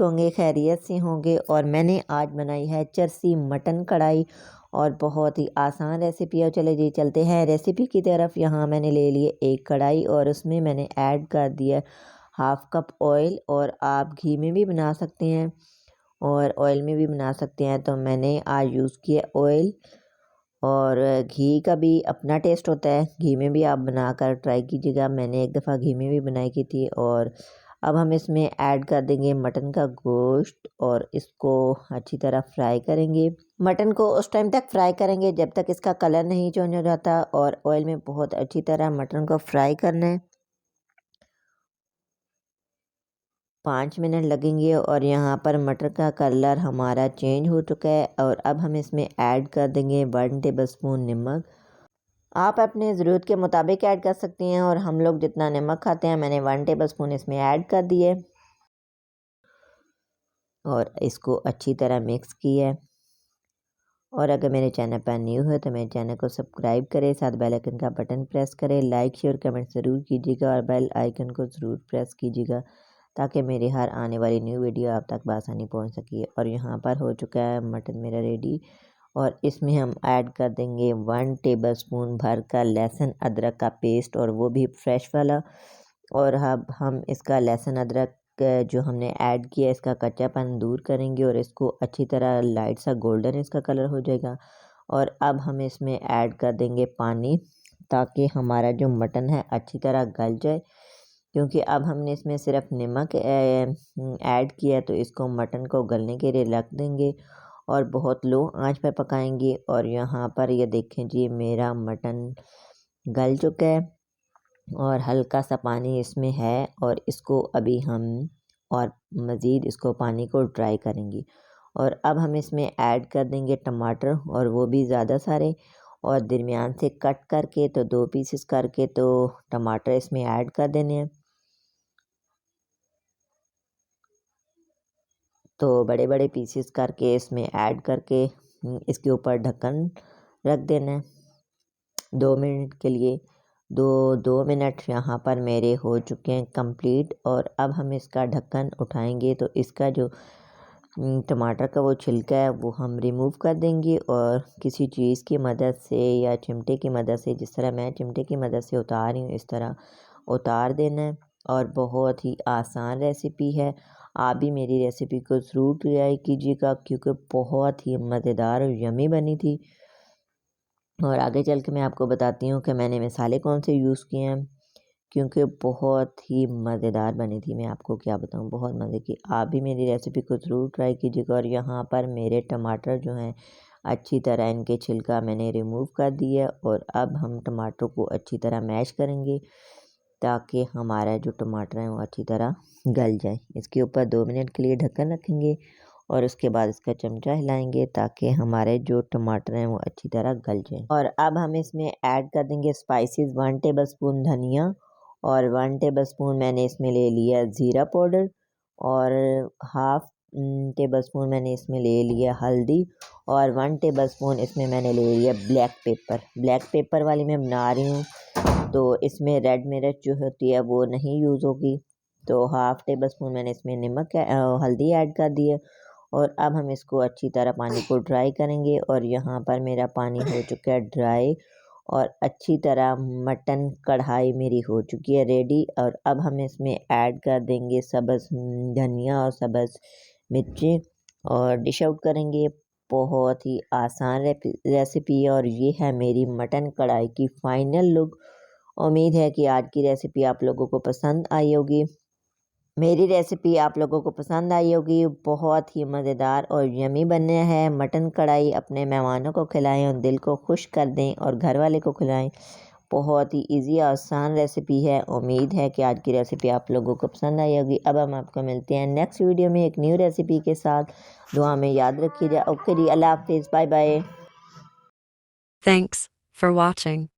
होंगे, खैरियत से होंगे। और मैंने आज बनाई है चरसी मटन कढ़ाई और बहुत ही आसान रेसिपी है। चले जी चलते हैं रेसिपी की तरफ। यहाँ मैंने ले लिए एक कढ़ाई और उसमें मैंने ऐड कर दिया हाफ़ कप ऑयल, और आप घी में भी बना सकते हैं और ऑयल में भी बना सकते हैं। तो मैंने आज यूज़ किया ऑयल, और घी का भी अपना टेस्ट होता है, घी में भी आप बनाकर ट्राई कीजिएगा। मैंने एक दफ़ा घी में भी बनाई की थी। और अब हम इसमें ऐड कर देंगे मटन का गोश्त और इसको अच्छी तरह फ्राई करेंगे। मटन को उस टाइम तक फ्राई करेंगे जब तक इसका कलर नहीं चेंज हो जाता, और ऑयल में बहुत अच्छी तरह मटन को फ्राई करना है। 5 मिनट लगेंगे और यहाँ पर मटर का कलर हमारा चेंज हो चुका है। और अब हम इसमें ऐड कर देंगे 1 टेबलस्पून नमक। आप अपने ज़रूरत के मुताबिक ऐड कर सकती हैं, और हम लोग जितना नमक खाते हैं मैंने 1 टेबलस्पून इसमें ऐड कर दिए और इसको अच्छी तरह मिक्स किया। और अगर मेरे चैनल पर न्यू है तो मेरे चैनल को सब्सक्राइब करें, साथ बेल आइकन का बटन प्रेस करें, लाइक शेयर कमेंट ज़रूर कीजिएगा और बेल आइकन को ज़रूर प्रेस कीजिएगा ताकि मेरी हर आने वाली न्यू वीडियो आप तक बआसानी पहुंच सके। और यहाँ पर हो चुका है मटन मेरा रेडी, और इसमें हम ऐड कर देंगे 1 टेबलस्पून भर का लहसुन अदरक का पेस्ट, और वो भी फ्रेश वाला। और अब हम इसका लहसुन अदरक जो हमने ऐड किया इसका कच्चापन दूर करेंगे, और इसको अच्छी तरह लाइट सा गोल्डन इसका कलर हो जाएगा। और अब हम इसमें ऐड कर देंगे पानी ताकि हमारा जो मटन है अच्छी तरह गल जाए, क्योंकि अब हमने इसमें सिर्फ नमक ऐड किया तो इसको मटन को गलने के लिए रख देंगे और बहुत लो आंच पर पकाएंगे। और यहाँ पर ये देखें जी मेरा मटन गल चुका है और हल्का सा पानी इसमें है, और इसको अभी हम और मज़ीद इसको पानी को ड्राई करेंगे। और अब हम इसमें ऐड कर देंगे टमाटर, और वो भी ज़्यादा सारे, और दरमियान से कट करके, तो 2 पीसेस करके तो टमाटर इसमें ऐड कर देने हैं। तो बड़े बड़े पीसेस करके इसमें ऐड करके इसके ऊपर ढक्कन रख देना है 2 मिनट के लिए। 2 मिनट यहाँ पर मेरे हो चुके हैं कंप्लीट। और अब हम इसका ढक्कन उठाएंगे तो इसका जो टमाटर का वो छिलका है वो हम रिमूव कर देंगे, और किसी चीज़ की मदद से या चिमटे की मदद से, जिस तरह मैं चिमटे की मदद से उतार रही हूँ इस तरह उतार देना है। और बहुत ही आसान रेसिपी है, आप भी मेरी रेसिपी को ज़रूर ट्राई कीजिएगा क्योंकि बहुत ही मज़ेदार और यमी बनी थी। और आगे चल के मैं आपको बताती हूँ कि मैंने मसाले कौन से यूज़ किए हैं, क्योंकि बहुत ही मज़ेदार बनी थी। मैं आपको क्या बताऊँ, बहुत मज़े की। आप भी मेरी रेसिपी को ज़रूर ट्राई कीजिएगा। और यहाँ पर मेरे टमाटर जो हैं अच्छी तरह इनके छिलका मैंने रिमूव कर दिया, और अब हम टमाटर को अच्छी तरह मैश करेंगे ताकि हमारा जो टमाटर है वो अच्छी तरह गल जाए। इसके ऊपर 2 मिनट के लिए ढक्कन रखेंगे और उसके बाद इसका चमचा हिलाएंगे ताकि हमारे जो टमाटर हैं वो अच्छी तरह गल जाएं। और अब हम इसमें ऐड कर देंगे स्पाइसेस, 1 टेबलस्पून धनिया, और 1 टेबलस्पून मैंने इसमें ले लिया ज़ीरा पाउडर, और हाफ़ टेबलस्पून मैंने इसमें ले लिया हल्दी, और 1 टेबलस्पून इसमें मैंने ले लिया ब्लैक पेपर। ब्लैक पेपर वाली मैं बना रही हूँ तो इसमें रेड मिर्च जो होती है वो नहीं यूज़ होगी। तो हाफ़ टेबलस्पून मैंने इसमें हल्दी ऐड कर दी है। और अब हम इसको अच्छी तरह पानी को ड्राई करेंगे, और यहाँ पर मेरा पानी हो चुका है ड्राई, और अच्छी तरह मटन कढ़ाई मेरी हो चुकी है रेडी। और अब हम इसमें ऐड कर देंगे सब्ज़ धनिया और सब्ज़ मिर्ची, और डिश आउट करेंगे। बहुत ही आसान रेसिपी है, और ये है मेरी मटन कढ़ाई की फ़ाइनल लुक। उम्मीद है कि आज की रेसिपी आप लोगों को पसंद आई होगी। मेरी रेसिपी आप लोगों को पसंद आई होगी। बहुत ही मज़ेदार और यमी बने हैं मटन कढ़ाई। अपने मेहमानों को खिलाएं और दिल को खुश कर दें, और घर वाले को खिलाएं। बहुत ही इजी आसान रेसिपी है। उम्मीद है कि आज की रेसिपी आप लोगों को पसंद आई होगी। अब हम आपको मिलते हैं नेक्स्ट वीडियो में एक न्यू रेसिपी के साथ। दुआ में याद रखिएगा। ओके जी, अल्लाह हाफिज़, bye bye. Thanks for watching.